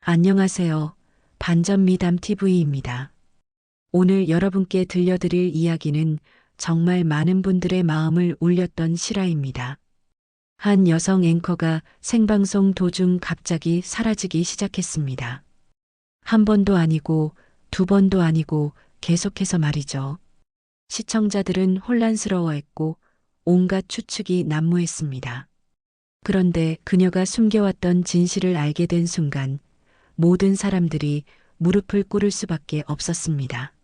안녕하세요. 반전미담 TV입니다. 오늘 여러분께 들려드릴 이야기는 정말 많은 분들의 마음을 울렸던 실화입니다. 한 여성 앵커가 생방송 도중 갑자기 사라지기 시작했습니다. 한 번도 아니고 두 번도 아니고 계속해서 말이죠. 시청자들은 혼란스러워했고 온갖 추측이 난무했습니다. 그런데 그녀가 숨겨왔던 진실을 알게 된 순간 모든 사람들이 무릎을 꿇을 수밖에 없었습니다.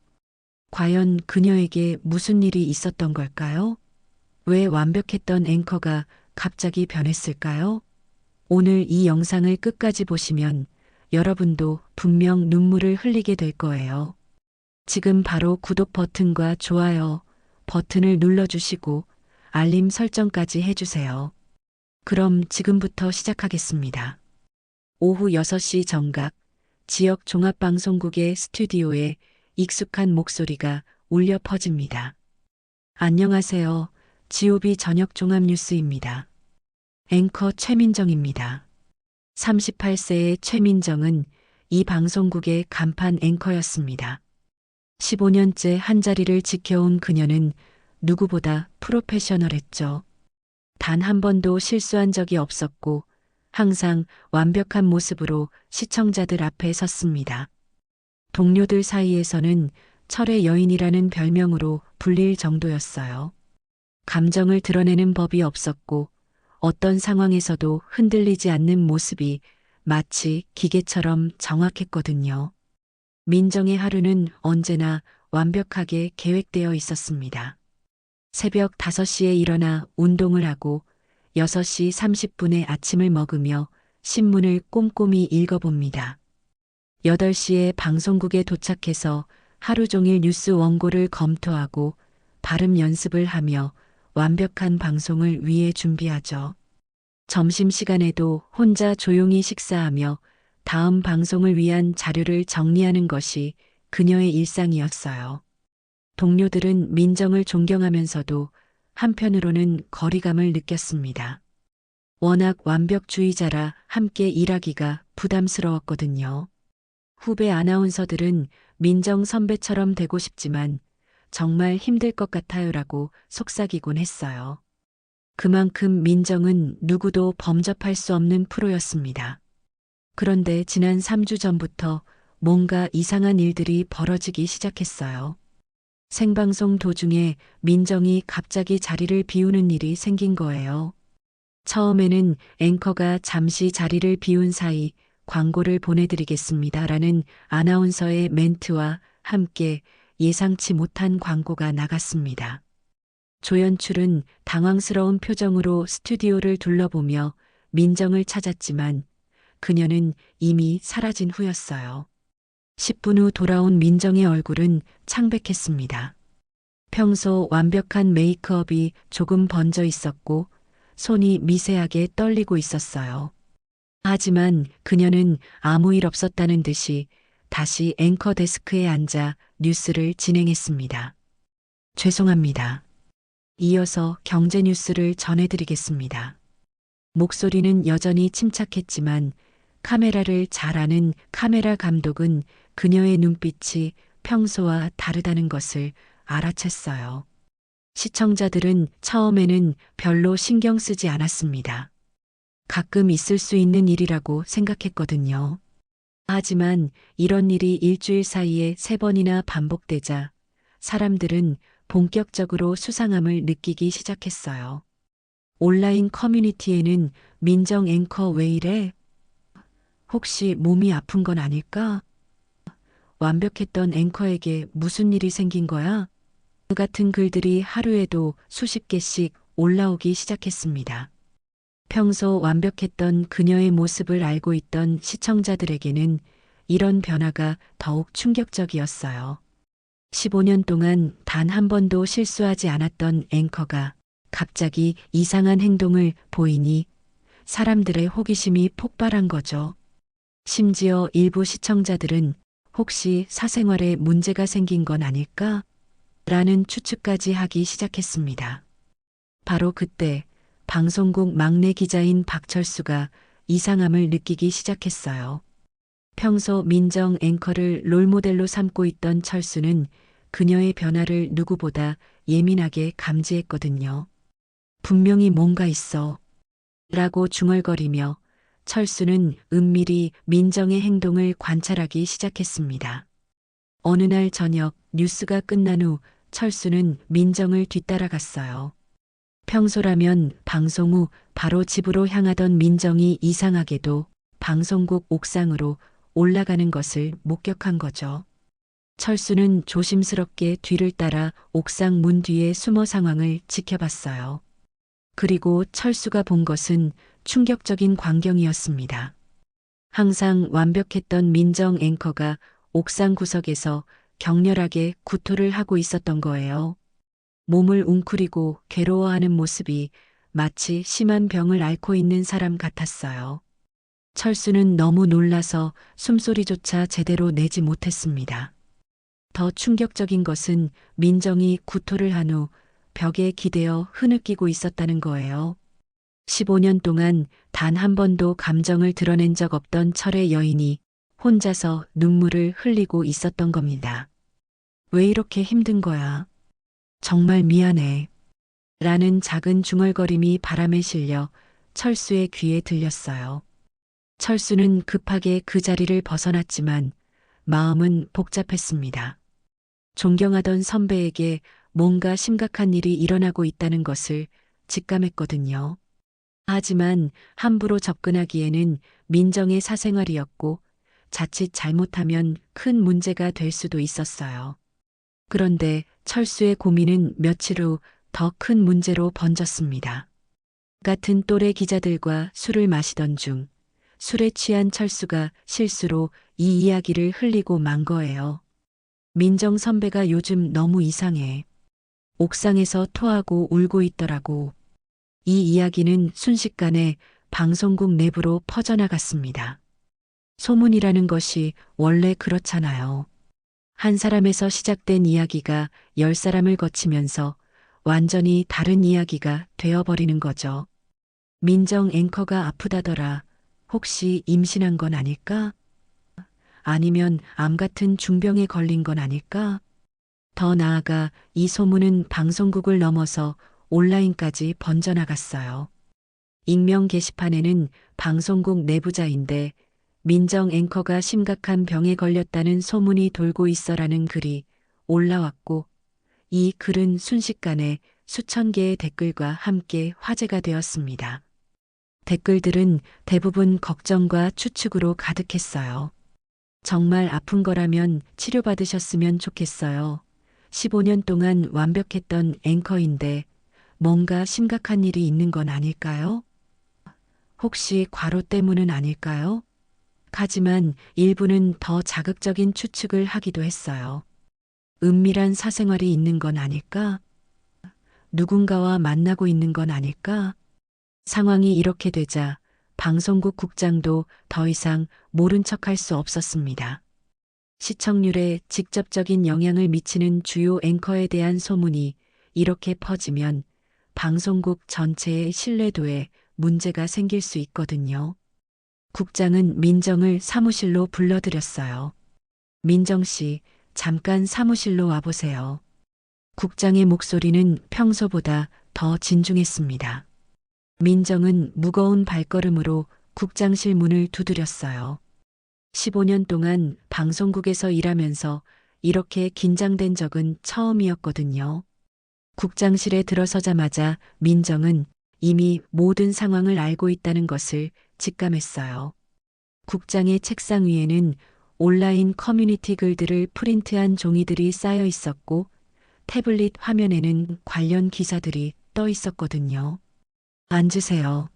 과연 그녀에게 무슨 일이 있었던 걸까요? 왜 완벽했던 앵커가 갑자기 변했을까요? 오늘 이 영상을 끝까지 보시면 여러분도 분명 눈물을 흘리게 될 거예요. 지금 바로 구독 버튼과 좋아요 버튼을 눌러주시고 알림 설정까지 해주세요. 그럼 지금부터 시작하겠습니다. 오후 6시 정각, 지역 종합방송국의 스튜디오에 익숙한 목소리가 울려 퍼집니다. 안녕하세요. GOB 저녁 종합뉴스입니다. 앵커 최민정입니다. 38세의 최민정은 이 방송국의 간판 앵커였습니다. 15년째 한 자리를 지켜온 그녀는 누구보다 프로페셔널했죠. 단 한 번도 실수한 적이 없었고 항상 완벽한 모습으로 시청자들 앞에 섰습니다. 동료들 사이에서는 철의 여인이라는 별명으로 불릴 정도였어요. 감정을 드러내는 법이 없었고 어떤 상황에서도 흔들리지 않는 모습이 마치 기계처럼 정확했거든요. 민정의 하루는 언제나 완벽하게 계획되어 있었습니다. 새벽 5시에 일어나 운동을 하고 6시 30분에 아침을 먹으며 신문을 꼼꼼히 읽어봅니다. 8시에 방송국에 도착해서 하루 종일 뉴스 원고를 검토하고 발음 연습을 하며 완벽한 방송을 위해 준비하죠. 점심시간에도 혼자 조용히 식사하며 다음 방송을 위한 자료를 정리하는 것이 그녀의 일상이었어요. 동료들은 민정을 존경하면서도 한편으로는 거리감을 느꼈습니다. 워낙 완벽주의자라 함께 일하기가 부담스러웠거든요. 후배 아나운서들은 민정 선배처럼 되고 싶지만 정말 힘들 것 같아요라고 속삭이곤 했어요. 그만큼 민정은 누구도 범접할 수 없는 프로였습니다. 그런데 지난 3주 전부터 뭔가 이상한 일들이 벌어지기 시작했어요. 생방송 도중에 민정이 갑자기 자리를 비우는 일이 생긴 거예요. 처음에는 앵커가 잠시 자리를 비운 사이 광고를 보내드리겠습니다라는 아나운서의 멘트와 함께 예상치 못한 광고가 나갔습니다. 조연출은 당황스러운 표정으로 스튜디오를 둘러보며 민정을 찾았지만 그녀는 이미 사라진 후였어요. 10분 후 돌아온 민정의 얼굴은 창백했습니다. 평소 완벽한 메이크업이 조금 번져 있었고 손이 미세하게 떨리고 있었어요. 하지만 그녀는 아무 일 없었다는 듯이 다시 앵커 데스크에 앉아 뉴스를 진행했습니다. 죄송합니다. 이어서 경제 뉴스를 전해드리겠습니다. 목소리는 여전히 침착했지만 카메라를 잘 아는 카메라 감독은 그녀의 눈빛이 평소와 다르다는 것을 알아챘어요. 시청자들은 처음에는 별로 신경 쓰지 않았습니다. 가끔 있을 수 있는 일이라고 생각했거든요. 하지만 이런 일이 일주일 사이에 3번이나 반복되자 사람들은 본격적으로 수상함을 느끼기 시작했어요. 온라인 커뮤니티에는 민정 앵커 왜 이래? 혹시 몸이 아픈 건 아닐까? 완벽했던 앵커에게 무슨 일이 생긴 거야? 그 같은 글들이 하루에도 수십 개씩 올라오기 시작했습니다. 평소 완벽했던 그녀의 모습을 알고 있던 시청자들에게는 이런 변화가 더욱 충격적이었어요. 15년 동안 단 한 번도 실수하지 않았던 앵커가 갑자기 이상한 행동을 보이니 사람들의 호기심이 폭발한 거죠. 심지어 일부 시청자들은 혹시 사생활에 문제가 생긴 건 아닐까? 라는 추측까지 하기 시작했습니다. 바로 그때 방송국 막내 기자인 박철수가 이상함을 느끼기 시작했어요. 평소 민정 앵커를 롤모델로 삼고 있던 철수는 그녀의 변화를 누구보다 예민하게 감지했거든요. 분명히 뭔가 있어. 라고 중얼거리며 철수는 은밀히 민정의 행동을 관찰하기 시작했습니다. 어느 날 저녁 뉴스가 끝난 후 철수는 민정을 뒤따라갔어요. 평소라면 방송 후 바로 집으로 향하던 민정이 이상하게도 방송국 옥상으로 올라가는 것을 목격한 거죠. 철수는 조심스럽게 뒤를 따라 옥상 문 뒤에 숨어 상황을 지켜봤어요. 그리고 철수가 본 것은 충격적인 광경이었습니다. 항상 완벽했던 민정 앵커가 옥상 구석에서 격렬하게 구토를 하고 있었던 거예요. 몸을 웅크리고 괴로워하는 모습이 마치 심한 병을 앓고 있는 사람 같았어요. 철수는 너무 놀라서 숨소리조차 제대로 내지 못했습니다. 더 충격적인 것은 민정이 구토를 한 후 벽에 기대어 흐느끼고 있었다는 거예요. 15년 동안 단 한 번도 감정을 드러낸 적 없던 철의 여인이 혼자서 눈물을 흘리고 있었던 겁니다. 왜 이렇게 힘든 거야? 정말 미안해. 라는 작은 중얼거림이 바람에 실려 철수의 귀에 들렸어요. 철수는 급하게 그 자리를 벗어났지만 마음은 복잡했습니다. 존경하던 선배에게 뭔가 심각한 일이 일어나고 있다는 것을 직감했거든요. 하지만 함부로 접근하기에는 민정의 사생활이었고 자칫 잘못하면 큰 문제가 될 수도 있었어요. 그런데 철수의 고민은 며칠 후 더 큰 문제로 번졌습니다. 같은 또래 기자들과 술을 마시던 중 술에 취한 철수가 실수로 이 이야기를 흘리고 만 거예요. 민정 선배가 요즘 너무 이상해. 옥상에서 토하고 울고 있더라고. 이 이야기는 순식간에 방송국 내부로 퍼져나갔습니다. 소문이라는 것이 원래 그렇잖아요. 한 사람에서 시작된 이야기가 10사람을 거치면서 완전히 다른 이야기가 되어버리는 거죠. 민정 앵커가 아프다더라. 혹시 임신한 건 아닐까? 아니면 암 같은 중병에 걸린 건 아닐까? 더 나아가 이 소문은 방송국을 넘어서 온라인까지 번져나갔어요. 익명 게시판에는 방송국 내부자인데 민정 앵커가 심각한 병에 걸렸다는 소문이 돌고 있어라는 글이 올라왔고 이 글은 순식간에 수천 개의 댓글과 함께 화제가 되었습니다. 댓글들은 대부분 걱정과 추측으로 가득했어요. 정말 아픈 거라면 치료받으셨으면 좋겠어요. 15년 동안 완벽했던 앵커인데 뭔가 심각한 일이 있는 건 아닐까요? 혹시 과로 때문은 아닐까요? 하지만 일부는 더 자극적인 추측을 하기도 했어요. 은밀한 사생활이 있는 건 아닐까? 누군가와 만나고 있는 건 아닐까? 상황이 이렇게 되자 방송국 국장도 더 이상 모른 척할 수 없었습니다. 시청률에 직접적인 영향을 미치는 주요 앵커에 대한 소문이 이렇게 퍼지면 방송국 전체의 신뢰도에 문제가 생길 수 있거든요. 국장은 민정을 사무실로 불러들였어요. 민정 씨, 잠깐 사무실로 와보세요. 국장의 목소리는 평소보다 더 진중했습니다. 민정은 무거운 발걸음으로 국장실 문을 두드렸어요. 15년 동안 방송국에서 일하면서 이렇게 긴장된 적은 처음이었거든요. 국장실에 들어서자마자 민정은 이미 모든 상황을 알고 있다는 것을 직감했어요. 국장의 책상 위에는 온라인 커뮤니티 글들을 프린트한 종이들이 쌓여 있었고 태블릿 화면에는 관련 기사들이 떠 있었거든요. 앉으세요.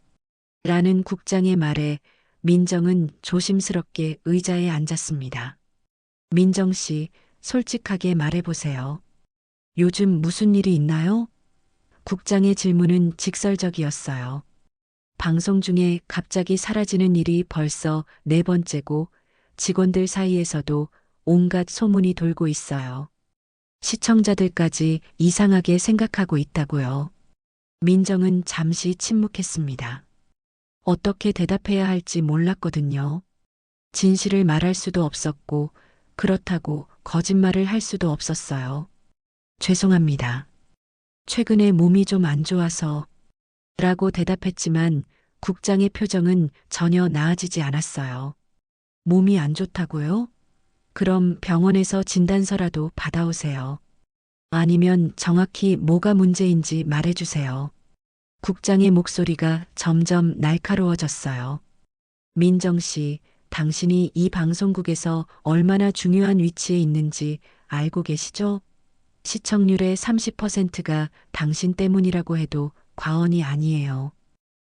라는 국장의 말에 민정은 조심스럽게 의자에 앉았습니다. 민정 씨, 솔직하게 말해보세요. 요즘 무슨 일이 있나요? 국장의 질문은 직설적이었어요. 방송 중에 갑자기 사라지는 일이 벌써 4번째고 직원들 사이에서도 온갖 소문이 돌고 있어요. 시청자들까지 이상하게 생각하고 있다고요. 민정은 잠시 침묵했습니다. 어떻게 대답해야 할지 몰랐거든요. 진실을 말할 수도 없었고, 그렇다고 거짓말을 할 수도 없었어요. 죄송합니다. 최근에 몸이 좀 안 좋아서 라고 대답했지만 국장의 표정은 전혀 나아지지 않았어요. 몸이 안 좋다고요? 그럼 병원에서 진단서라도 받아오세요. 아니면 정확히 뭐가 문제인지 말해주세요. 국장의 목소리가 점점 날카로워졌어요. 민정 씨, 당신이 이 방송국에서 얼마나 중요한 위치에 있는지 알고 계시죠? 시청률의 30%가 당신 때문이라고 해도 과언이 아니에요.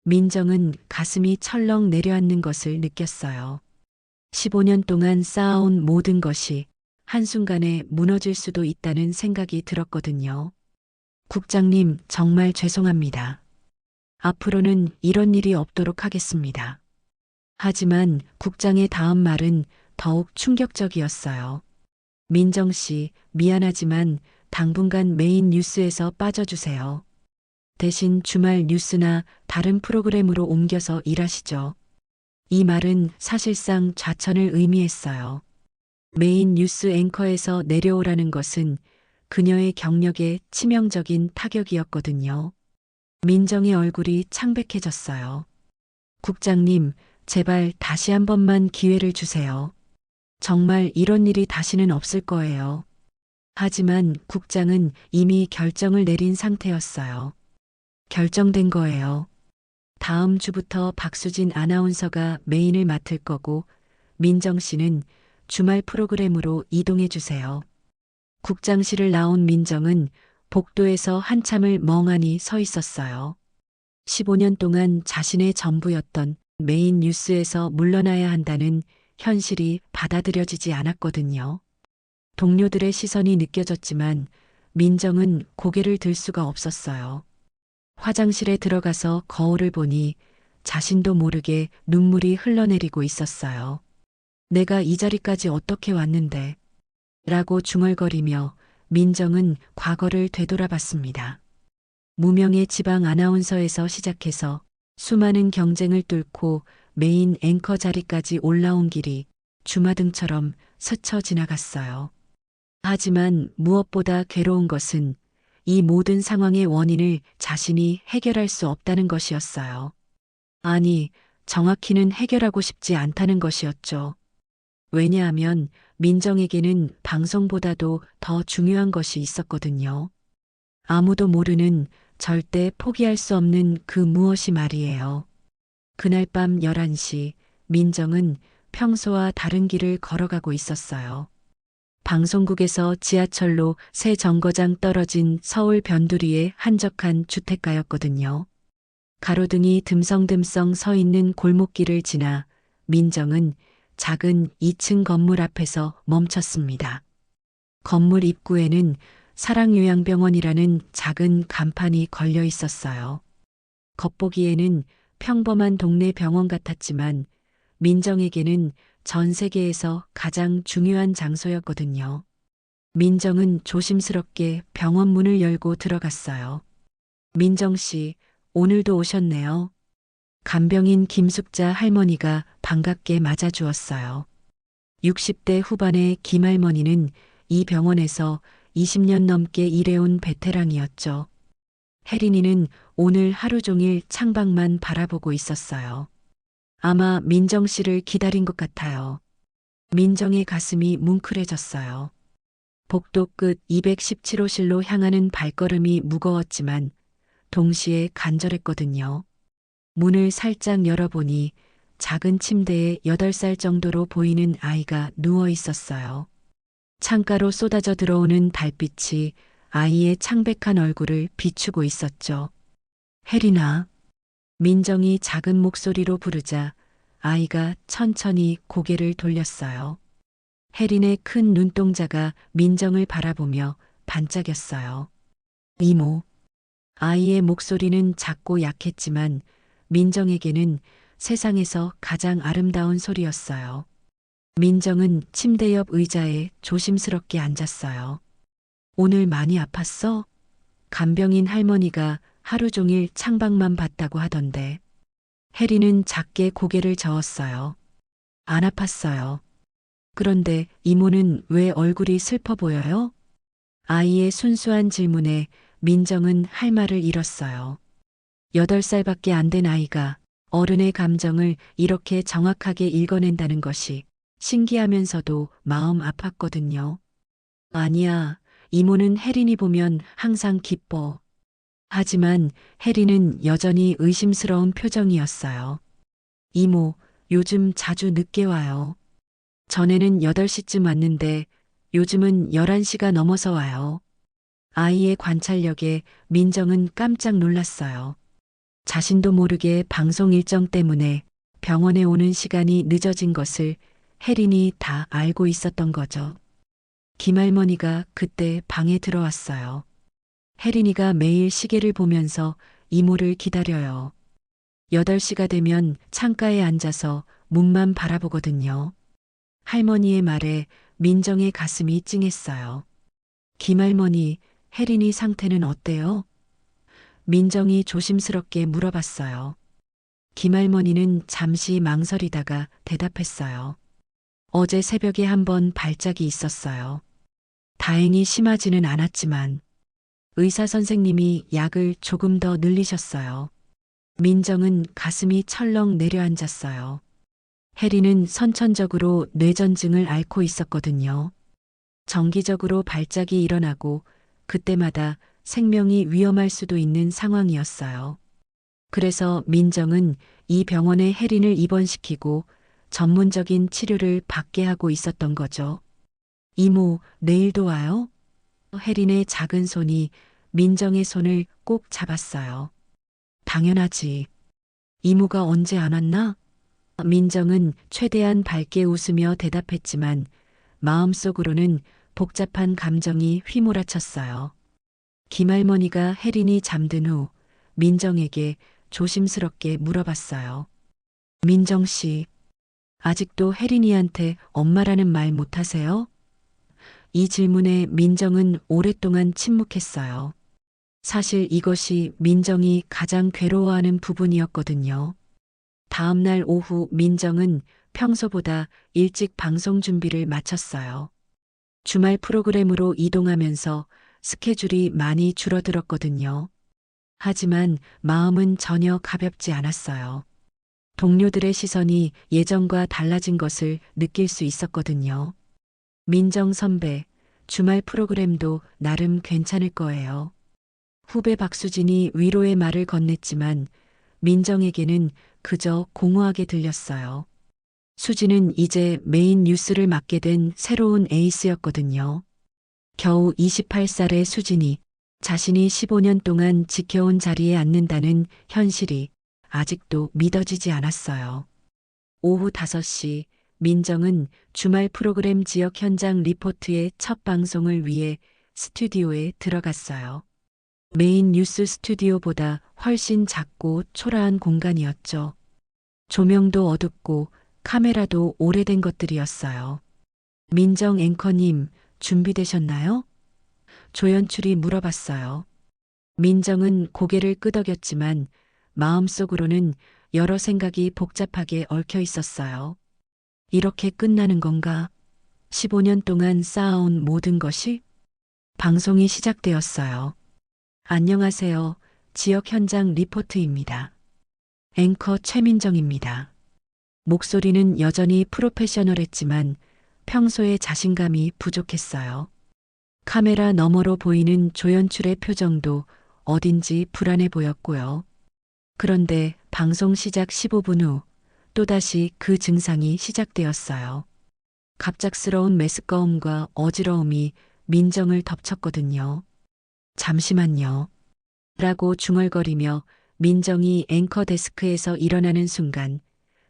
민정은 가슴이 철렁 내려앉는 것을 느꼈어요. 15년 동안 쌓아온 모든 것이 한순간에 무너질 수도 있다는 생각이 들었거든요. 국장님, 정말 죄송합니다. 앞으로는 이런 일이 없도록 하겠습니다. 하지만 국장의 다음 말은 더욱 충격적이었어요. 민정 씨, 미안하지만 당분간 메인 뉴스에서 빠져주세요. 대신 주말 뉴스나 다른 프로그램으로 옮겨서 일하시죠. 이 말은 사실상 좌천을 의미했어요. 메인 뉴스 앵커에서 내려오라는 것은 그녀의 경력에 치명적인 타격이었거든요. 민정의 얼굴이 창백해졌어요. 국장님, 제발 다시 한 번만 기회를 주세요. 정말 이런 일이 다시는 없을 거예요. 하지만 국장은 이미 결정을 내린 상태였어요. 결정된 거예요. 다음 주부터 박수진 아나운서가 메인을 맡을 거고 민정 씨는 주말 프로그램으로 이동해 주세요. 국장실을 나온 민정은 복도에서 한참을 멍하니 서 있었어요. 15년 동안 자신의 전부였던 메인 뉴스에서 물러나야 한다는 현실이 받아들여지지 않았거든요. 동료들의 시선이 느껴졌지만 민정은 고개를 들 수가 없었어요. 화장실에 들어가서 거울을 보니 자신도 모르게 눈물이 흘러내리고 있었어요. 내가 이 자리까지 어떻게 왔는데? 라고 중얼거리며 민정은 과거를 되돌아봤습니다. 무명의 지방 아나운서에서 시작해서 수많은 경쟁을 뚫고 메인 앵커 자리까지 올라온 길이 주마등처럼 스쳐 지나갔어요. 하지만 무엇보다 괴로운 것은 이 모든 상황의 원인을 자신이 해결할 수 없다는 것이었어요. 아니, 정확히는 해결하고 싶지 않다는 것이었죠. 왜냐하면 민정에게는 방송보다도 더 중요한 것이 있었거든요. 아무도 모르는 절대 포기할 수 없는 그 무엇이 말이에요. 그날 밤 11시 민정은 평소와 다른 길을 걸어가고 있었어요. 방송국에서 지하철로 새 정거장 떨어진 서울 변두리의 한적한 주택가였거든요. 가로등이 듬성듬성 서 있는 골목길을 지나 민정은 작은 2층 건물 앞에서 멈췄습니다. 건물 입구에는 사랑요양병원이라는 작은 간판이 걸려 있었어요. 겉보기에는 평범한 동네 병원 같았지만 민정에게는 전 세계에서 가장 중요한 장소였거든요. 민정은 조심스럽게 병원 문을 열고 들어갔어요. 민정 씨, 오늘도 오셨네요. 간병인 김숙자 할머니가 반갑게 맞아주었어요. 60대 후반의 김할머니는 이 병원에서 20년 넘게 일해온 베테랑이었죠. 혜린이는 오늘 하루 종일 창밖만 바라보고 있었어요. 아마 민정 씨를 기다린 것 같아요. 민정의 가슴이 뭉클해졌어요. 복도 끝 217호실로 향하는 발걸음이 무거웠지만 동시에 간절했거든요. 문을 살짝 열어보니 작은 침대에 8살 정도로 보이는 아이가 누워 있었어요. 창가로 쏟아져 들어오는 달빛이 아이의 창백한 얼굴을 비추고 있었죠. 혜린아. 민정이 작은 목소리로 부르자 아이가 천천히 고개를 돌렸어요. 혜린의 큰 눈동자가 민정을 바라보며 반짝였어요. 이모. 아이의 목소리는 작고 약했지만 민정에게는 세상에서 가장 아름다운 소리였어요. 민정은 침대 옆 의자에 조심스럽게 앉았어요. 오늘 많이 아팠어? 간병인 할머니가 하루 종일 창밖만 봤다고 하던데. 혜리는 작게 고개를 저었어요. 안 아팠어요. 그런데 이모는 왜 얼굴이 슬퍼 보여요? 아이의 순수한 질문에 민정은 할 말을 잃었어요. 8살밖에 안 된 아이가 어른의 감정을 이렇게 정확하게 읽어낸다는 것이 신기하면서도 마음 아팠거든요. 아니야, 이모는 혜린이 보면 항상 기뻐. 하지만 혜린은 여전히 의심스러운 표정이었어요. 이모, 요즘 자주 늦게 와요. 전에는 8시쯤 왔는데 요즘은 11시가 넘어서 와요. 아이의 관찰력에 민정은 깜짝 놀랐어요. 자신도 모르게 방송 일정 때문에 병원에 오는 시간이 늦어진 것을 혜린이 다 알고 있었던 거죠. 김할머니가 그때 방에 들어왔어요. 혜린이가 매일 시계를 보면서 이모를 기다려요. 8시가 되면 창가에 앉아서 문만 바라보거든요. 할머니의 말에 민정의 가슴이 찡했어요. 김할머니, 혜린이 상태는 어때요? 민정이 조심스럽게 물어봤어요. 김할머니는 잠시 망설이다가 대답했어요. 어제 새벽에 한번 발작이 있었어요. 다행히 심하지는 않았지만 의사 선생님이 약을 조금 더 늘리셨어요. 민정은 가슴이 철렁 내려앉았어요. 혜리는 선천적으로 뇌전증을 앓고 있었거든요. 정기적으로 발작이 일어나고 그때마다 생명이 위험할 수도 있는 상황이었어요. 그래서 민정은 이 병원에 혜린을 입원시키고 전문적인 치료를 받게 하고 있었던 거죠. 이모, 내일도 와요? 혜린의 작은 손이 민정의 손을 꼭 잡았어요. 당연하지. 이모가 언제 안 왔나? 민정은 최대한 밝게 웃으며 대답했지만 마음속으로는 복잡한 감정이 휘몰아쳤어요. 김할머니가 혜린이 잠든 후 민정에게 조심스럽게 물어봤어요. 민정 씨, 아직도 혜린이한테 엄마라는 말 못하세요? 이 질문에 민정은 오랫동안 침묵했어요. 사실 이것이 민정이 가장 괴로워하는 부분이었거든요. 다음 날 오후 민정은 평소보다 일찍 방송 준비를 마쳤어요. 주말 프로그램으로 이동하면서 스케줄이 많이 줄어들었거든요. 하지만 마음은 전혀 가볍지 않았어요. 동료들의 시선이 예전과 달라진 것을 느낄 수 있었거든요. 민정 선배, 주말 프로그램도 나름 괜찮을 거예요. 후배 박수진이 위로의 말을 건넸지만 민정에게는 그저 공허하게 들렸어요. 수진은 이제 메인 뉴스를 맡게 된 새로운 에이스였거든요. 겨우 28살의 수진이 자신이 15년 동안 지켜온 자리에 앉는다는 현실이 아직도 믿어지지 않았어요. 오후 5시 민정은 주말 프로그램 지역 현장 리포트의 첫 방송을 위해 스튜디오에 들어갔어요. 메인 뉴스 스튜디오보다 훨씬 작고 초라한 공간이었죠. 조명도 어둡고 카메라도 오래된 것들이었어요. 민정 앵커님, 준비되셨나요? 조연출이 물어봤어요. 민정은 고개를 끄덕였지만 마음속으로는 여러 생각이 복잡하게 얽혀 있었어요. 이렇게 끝나는 건가? 15년 동안 쌓아온 모든 것이? 방송이 시작되었어요. 안녕하세요. 지역 현장 리포트입니다. 앵커 최민정입니다. 목소리는 여전히 프로페셔널했지만 평소에 자신감이 부족했어요. 카메라 너머로 보이는 조연출의 표정도 어딘지 불안해 보였고요. 그런데 방송 시작 15분 후 또다시 그 증상이 시작되었어요. 갑작스러운 메스꺼움과 어지러움이 민정을 덮쳤거든요. 잠시만요. 라고 중얼거리며 민정이 앵커 데스크에서 일어나는 순간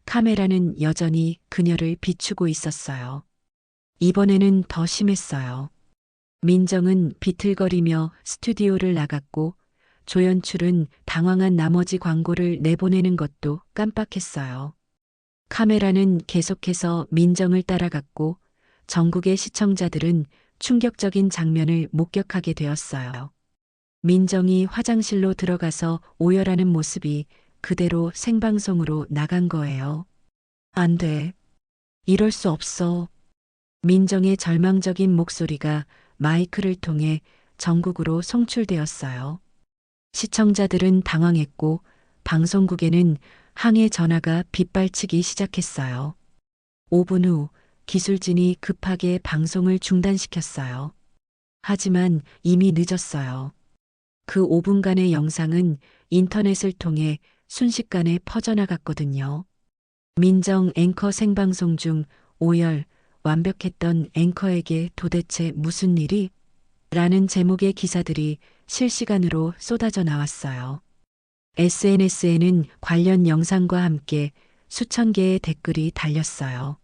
카메라는 여전히 그녀를 비추고 있었어요. 이번에는 더 심했어요. 민정은 비틀거리며 스튜디오를 나갔고 조연출은 당황한 나머지 광고를 내보내는 것도 깜빡했어요. 카메라는 계속해서 민정을 따라갔고 전국의 시청자들은 충격적인 장면을 목격하게 되었어요. 민정이 화장실로 들어가서 오열하는 모습이 그대로 생방송으로 나간 거예요. 안 돼. 이럴 수 없어. 민정의 절망적인 목소리가 마이크를 통해 전국으로 송출되었어요. 시청자들은 당황했고 방송국에는 항해 전화가 빗발치기 시작했어요. 5분 후 기술진이 급하게 방송을 중단시켰어요. 하지만 이미 늦었어요. 그 5분간의 영상은 인터넷을 통해 순식간에 퍼져나갔거든요. 민정 앵커 생방송 중 오열, 완벽했던 앵커에게 도대체 무슨 일이? 라는 제목의 기사들이 실시간으로 쏟아져 나왔어요. SNS에는 관련 영상과 함께 수천 개의 댓글이 달렸어요.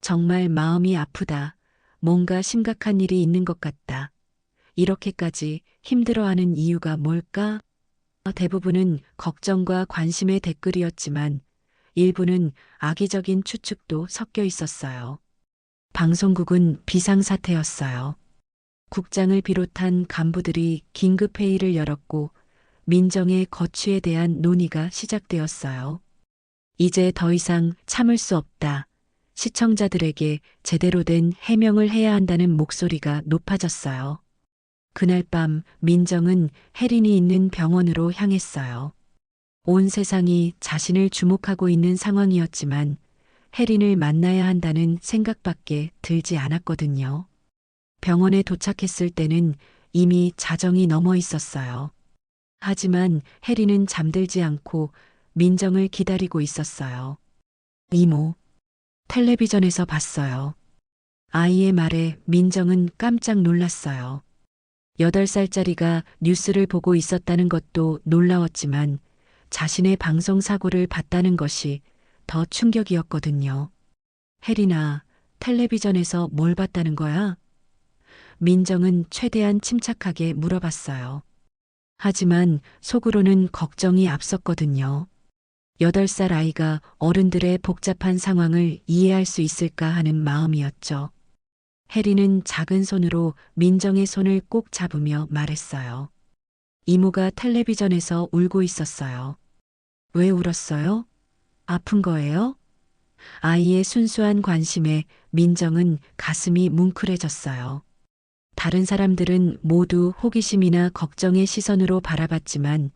정말 마음이 아프다. 뭔가 심각한 일이 있는 것 같다. 이렇게까지 힘들어하는 이유가 뭘까? 대부분은 걱정과 관심의 댓글이었지만 일부는 악의적인 추측도 섞여 있었어요. 방송국은 비상사태였어요. 국장을 비롯한 간부들이 긴급회의를 열었고 민정의 거취에 대한 논의가 시작되었어요. 이제 더 이상 참을 수 없다. 시청자들에게 제대로 된 해명을 해야 한다는 목소리가 높아졌어요. 그날 밤 민정은 혜린이 있는 병원으로 향했어요. 온 세상이 자신을 주목하고 있는 상황이었지만 혜린을 만나야 한다는 생각밖에 들지 않았거든요. 병원에 도착했을 때는 이미 자정이 넘어 있었어요. 하지만 혜린은 잠들지 않고 민정을 기다리고 있었어요. 이모, 텔레비전에서 봤어요. 아이의 말에 민정은 깜짝 놀랐어요. 8살짜리가 뉴스를 보고 있었다는 것도 놀라웠지만 자신의 방송 사고를 봤다는 것이 더 충격이었거든요. 혜린아, 텔레비전에서 뭘 봤다는 거야? 민정은 최대한 침착하게 물어봤어요. 하지만 속으로는 걱정이 앞섰거든요. 8살 아이가 어른들의 복잡한 상황을 이해할 수 있을까 하는 마음이었죠. 혜리는 작은 손으로 민정의 손을 꼭 잡으며 말했어요. 이모가 텔레비전에서 울고 있었어요. 왜 울었어요? 아픈 거예요? 아이의 순수한 관심에 민정은 가슴이 뭉클해졌어요. 다른 사람들은 모두 호기심이나 걱정의 시선으로 바라봤지만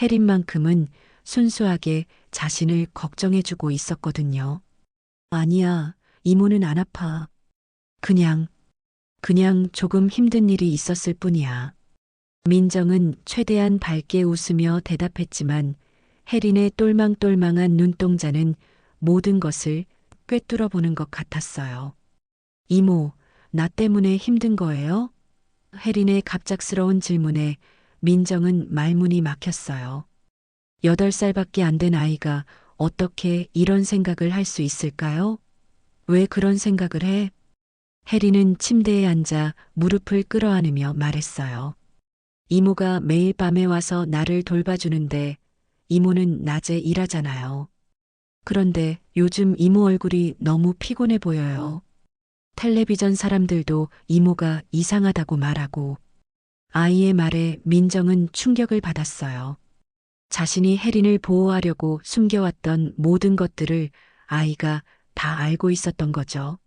혜린만큼은 순수하게 자신을 걱정해주고 있었거든요. 아니야, 이모는 안 아파. 그냥 조금 힘든 일이 있었을 뿐이야. 민정은 최대한 밝게 웃으며 대답했지만 혜린의 똘망똘망한 눈동자는 모든 것을 꿰뚫어 보는 것 같았어요. 이모, 나 때문에 힘든 거예요? 혜린의 갑작스러운 질문에 민정은 말문이 막혔어요. 8살밖에 안 된 아이가 어떻게 이런 생각을 할 수 있을까요? 왜 그런 생각을 해? 혜리는 침대에 앉아 무릎을 끌어안으며 말했어요. 이모가 매일 밤에 와서 나를 돌봐주는데 이모는 낮에 일하잖아요. 그런데 요즘 이모 얼굴이 너무 피곤해 보여요. 텔레비전 사람들도 이모가 이상하다고 말하고 아이의 말에 민정은 충격을 받았어요. 자신이 혜린을 보호하려고 숨겨왔던 모든 것들을 아이가 다 알고 있었던 거죠.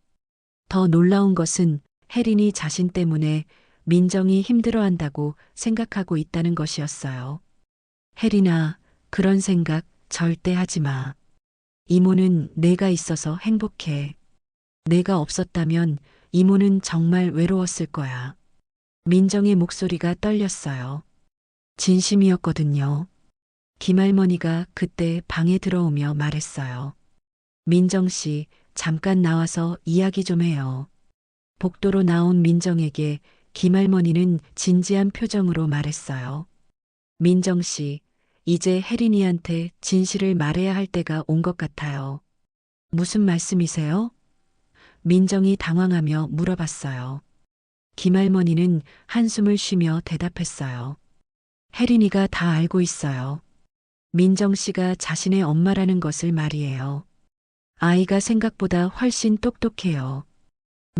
더 놀라운 것은 혜린이 자신 때문에 민정이 힘들어한다고 생각하고 있다는 것이었어요. 혜린아, 그런 생각 절대 하지 마. 이모는 내가 있어서 행복해. 내가 없었다면 이모는 정말 외로웠을 거야. 민정의 목소리가 떨렸어요. 진심이었거든요. 김할머니가 그때 방에 들어오며 말했어요. 민정 씨, 잠깐 나와서 이야기 좀 해요. 복도로 나온 민정에게 김할머니는 진지한 표정으로 말했어요. 민정 씨, 이제 혜린이한테 진실을 말해야 할 때가 온 것 같아요. 무슨 말씀이세요? 민정이 당황하며 물어봤어요. 김할머니는 한숨을 쉬며 대답했어요. 혜린이가 다 알고 있어요. 민정 씨가 자신의 엄마라는 것을 말이에요. 아이가 생각보다 훨씬 똑똑해요.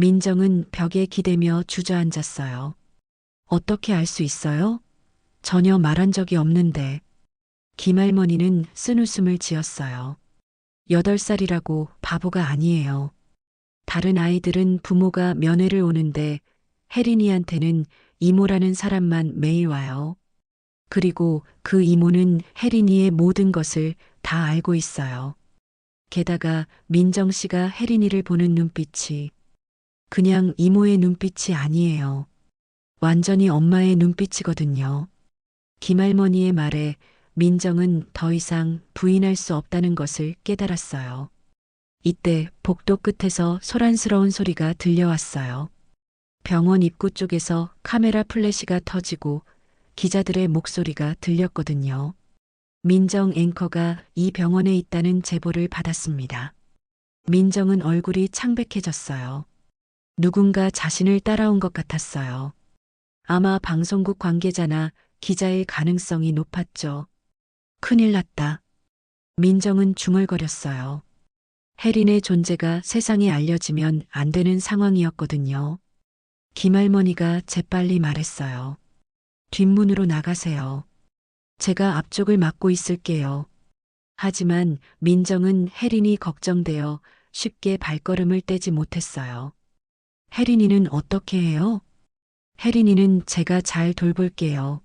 민정은 벽에 기대며 주저앉았어요. 어떻게 알 수 있어요? 전혀 말한 적이 없는데. 김할머니는 쓴웃음을 지었어요. 8살이라고 바보가 아니에요. 다른 아이들은 부모가 면회를 오는데 혜린이한테는 이모라는 사람만 매일 와요. 그리고 그 이모는 혜린이의 모든 것을 다 알고 있어요. 게다가 민정 씨가 혜린이를 보는 눈빛이 그냥 이모의 눈빛이 아니에요. 완전히 엄마의 눈빛이거든요. 김할머니의 말에 민정은 더 이상 부인할 수 없다는 것을 깨달았어요. 이때 복도 끝에서 소란스러운 소리가 들려왔어요. 병원 입구 쪽에서 카메라 플래시가 터지고 기자들의 목소리가 들렸거든요. 민정 앵커가 이 병원에 있다는 제보를 받았습니다. 민정은 얼굴이 창백해졌어요. 누군가 자신을 따라온 것 같았어요. 아마 방송국 관계자나 기자일 가능성이 높았죠. 큰일 났다. 민정은 중얼거렸어요. 혜린의 존재가 세상에 알려지면 안 되는 상황이었거든요. 김할머니가 재빨리 말했어요. 뒷문으로 나가세요. 제가 앞쪽을 막고 있을게요. 하지만 민정은 혜린이 걱정되어 쉽게 발걸음을 떼지 못했어요. 혜린이는 어떻게 해요? 혜린이는 제가 잘 돌볼게요.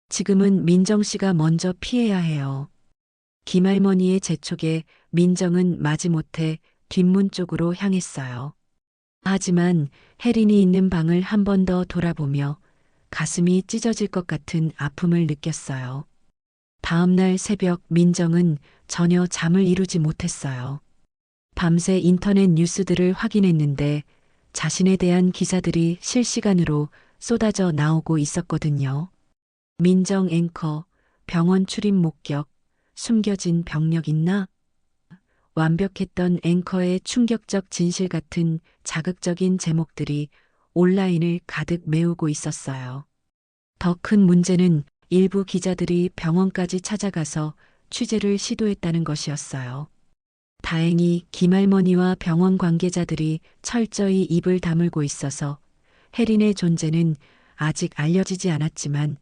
지금은 민정 씨가 먼저 피해야 해요. 김할머니의 재촉에 민정은 마지못해 뒷문 쪽으로 향했어요. 하지만 혜린이 있는 방을 한 번 더 돌아보며 가슴이 찢어질 것 같은 아픔을 느꼈어요. 다음 날 새벽 민정은 전혀 잠을 이루지 못했어요. 밤새 인터넷 뉴스들을 확인했는데 자신에 대한 기사들이 실시간으로 쏟아져 나오고 있었거든요. 민정 앵커, 병원 출입 목격, 숨겨진 병력 있나? 완벽했던 앵커의 충격적 진실 같은 자극적인 제목들이 온라인을 가득 메우고 있었어요. 더 큰 문제는 일부 기자들이 병원까지 찾아가서 취재를 시도했다는 것이었어요. 다행히 김할머니와 병원 관계자들이 철저히 입을 다물고 있어서 혜린의 존재는 아직 알려지지 않았지만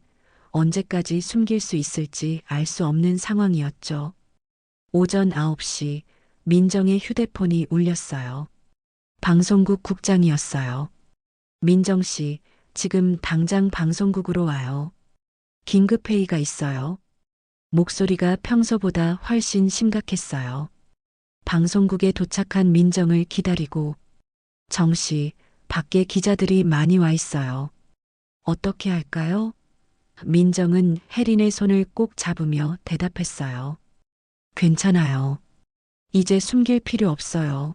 언제까지 숨길 수 있을지 알 수 없는 상황이었죠. 오전 9시 민정의 휴대폰이 울렸어요. 방송국 국장이었어요. 민정 씨, 지금 당장 방송국으로 와요. 긴급회의가 있어요. 목소리가 평소보다 훨씬 심각했어요. 방송국에 도착한 민정을 기다리고 정 씨, 밖에 기자들이 많이 와 있어요. 어떻게 할까요? 민정은 혜린의 손을 꼭 잡으며 대답했어요. 괜찮아요. 이제 숨길 필요 없어요.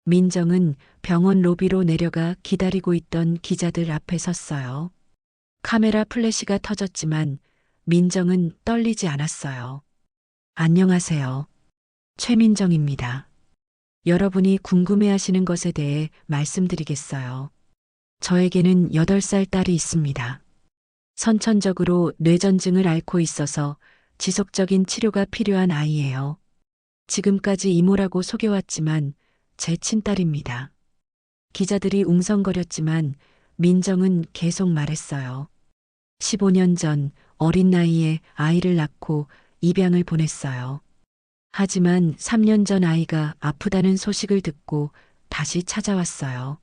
민정은 병원 로비로 내려가 기다리고 있던 기자들 앞에 섰어요. 카메라 플래시가 터졌지만 민정은 떨리지 않았어요. 안녕하세요. 최민정입니다. 여러분이 궁금해하시는 것에 대해 말씀드리겠어요. 저에게는 8살 딸이 있습니다. 선천적으로 뇌전증을 앓고 있어서 지속적인 치료가 필요한 아이예요. 지금까지 이모라고 속여왔지만 제 친딸입니다. 기자들이 웅성거렸지만 민정은 계속 말했어요. 15년 전 어린 나이에 아이를 낳고 입양을 보냈어요. 하지만 3년 전 아이가 아프다는 소식을 듣고 다시 찾아왔어요.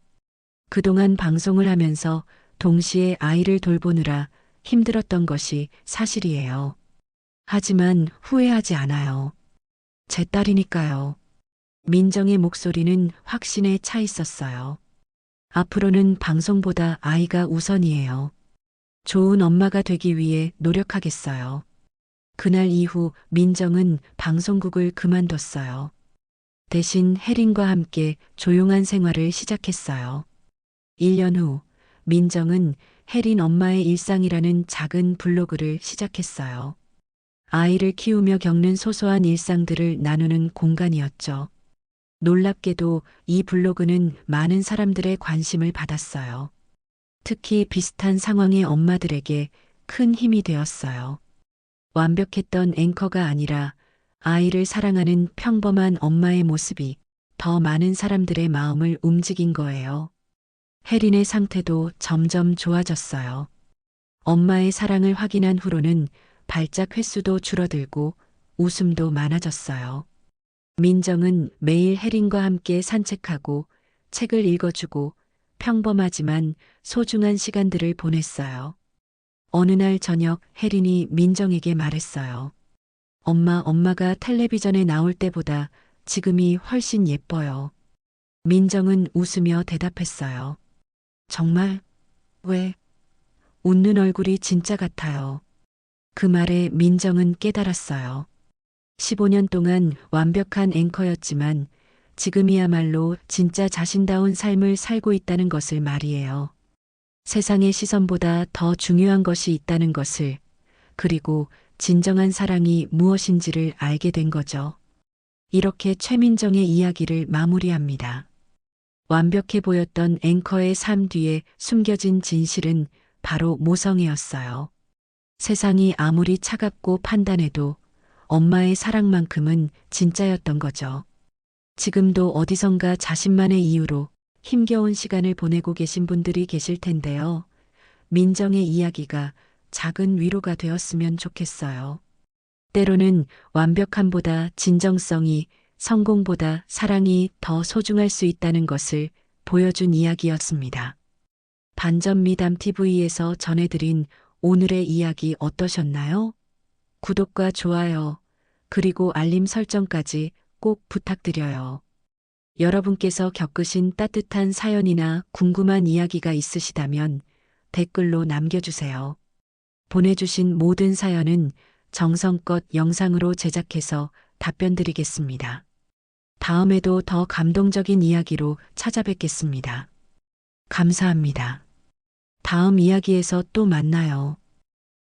그동안 방송을 하면서 동시에 아이를 돌보느라 힘들었던 것이 사실이에요. 하지만 후회하지 않아요. 제 딸이니까요. 민정의 목소리는 확신에 차 있었어요. 앞으로는 방송보다 아이가 우선이에요. 좋은 엄마가 되기 위해 노력하겠어요. 그날 이후 민정은 방송국을 그만뒀어요. 대신 혜린과 함께 조용한 생활을 시작했어요. 1년 후 민정은 혜린 엄마의 일상이라는 작은 블로그를 시작했어요. 아이를 키우며 겪는 소소한 일상들을 나누는 공간이었죠. 놀랍게도 이 블로그는 많은 사람들의 관심을 받았어요. 특히 비슷한 상황의 엄마들에게 큰 힘이 되었어요. 완벽했던 앵커가 아니라 아이를 사랑하는 평범한 엄마의 모습이 더 많은 사람들의 마음을 움직인 거예요. 혜린의 상태도 점점 좋아졌어요. 엄마의 사랑을 확인한 후로는 발작 횟수도 줄어들고 웃음도 많아졌어요. 민정은 매일 혜린과 함께 산책하고 책을 읽어주고 평범하지만 소중한 시간들을 보냈어요. 어느 날 저녁 혜린이 민정에게 말했어요. 엄마가 텔레비전에 나올 때보다 지금이 훨씬 예뻐요. 민정은 웃으며 대답했어요. 정말? 왜? 웃는 얼굴이 진짜 같아요. 그 말에 민정은 깨달았어요. 15년 동안 완벽한 앵커였지만 지금이야말로 진짜 자신다운 삶을 살고 있다는 것을 말이에요. 세상의 시선보다 더 중요한 것이 있다는 것을, 그리고 진정한 사랑이 무엇인지를 알게 된 거죠. 이렇게 최민정의 이야기를 마무리합니다. 완벽해 보였던 앵커의 삶 뒤에 숨겨진 진실은 바로 모성애였어요. 세상이 아무리 차갑고 판단해도 엄마의 사랑만큼은 진짜였던 거죠. 지금도 어디선가 자신만의 이유로 힘겨운 시간을 보내고 계신 분들이 계실 텐데요. 민정의 이야기가 작은 위로가 되었으면 좋겠어요. 때로는 완벽함보다 진정성이, 성공보다 사랑이 더 소중할 수 있다는 것을 보여준 이야기였습니다. 반전 미담 TV에서 전해드린 오늘의 이야기 어떠셨나요? 구독과 좋아요, 그리고 알림 설정까지 꼭 부탁드려요. 여러분께서 겪으신 따뜻한 사연이나 궁금한 이야기가 있으시다면 댓글로 남겨주세요. 보내주신 모든 사연은 정성껏 영상으로 제작해서 답변 드리겠습니다. 다음에도 더 감동적인 이야기로 찾아뵙겠습니다. 감사합니다. 다음 이야기에서 또 만나요.